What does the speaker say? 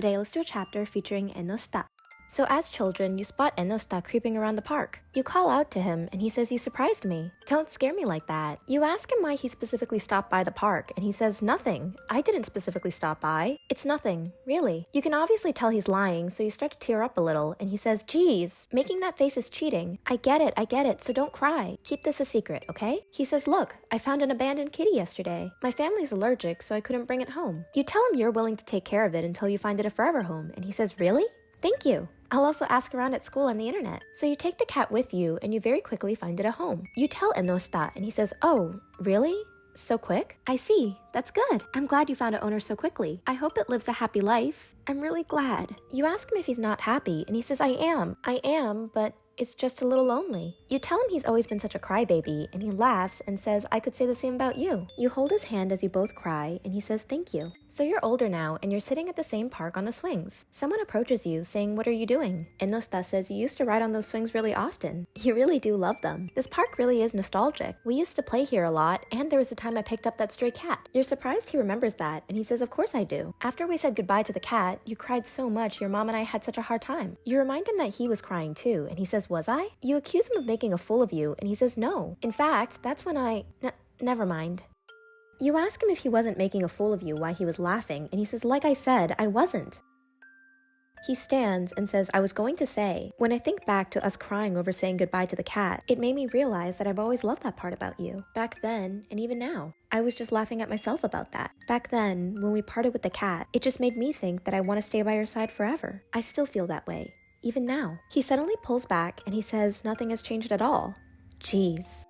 Today, let's do a chapter featuring Ennoshita. So as children, you spot Ennoshita creeping around the park. You call out to him, and he says, "You surprised me. Don't scare me like that." You ask him why he specifically stopped by the park, and he says, "Nothing. I didn't specifically stop by. It's nothing, really." You can obviously tell he's lying, so you start to tear up a little, and he says, "Geez, making that face is cheating. I get it, so don't cry. Keep this a secret, okay?" He says, "Look, I found an abandoned kitty yesterday. My family's allergic, so I couldn't bring it home." You tell him you're willing to take care of it until you find it a forever home, and he says, "Really? Thank you. I'll also ask around at school and the internet." So you take the cat with you, and you very quickly find it a home. You tell Ennoshita, and he says, "Oh, really? So quick? I see. That's good. I'm glad you found an owner so quickly. I hope it lives a happy life. I'm really glad." You ask him if he's not happy, and he says, I am, but it's just a little lonely." You tell him he's always been such a crybaby, and he laughs and says, "I could say the same about you." You hold his hand as you both cry, and he says, "Thank you." So you're older now, and you're sitting at the same park on the swings. Someone approaches you, saying, "What are you doing?" Ennoshita says, "You used to ride on those swings really often. You really do love them. This park really is nostalgic. We used to play here a lot, and there was a time I picked up that stray cat." You're surprised he remembers that, and he says, "Of course I do. After we said goodbye to the cat, you cried so much your mom and I had such a hard time." You remind him that he was crying too, and he says, "Was I?" You accuse him of making a fool of you, and he says, "No. In fact, that's when never mind." You ask him if he wasn't making a fool of you, why he was laughing, and he says, "Like I said, I wasn't." He stands and says, "I was going to say, when I think back to us crying over saying goodbye to the cat, it made me realize that I've always loved that part about you. Back then, and even now. I was just laughing at myself about that. Back then, when we parted with the cat, it just made me think that I want to stay by your side forever. I still feel that way. Even now." He suddenly pulls back and he says, "Nothing has changed at all." Jeez.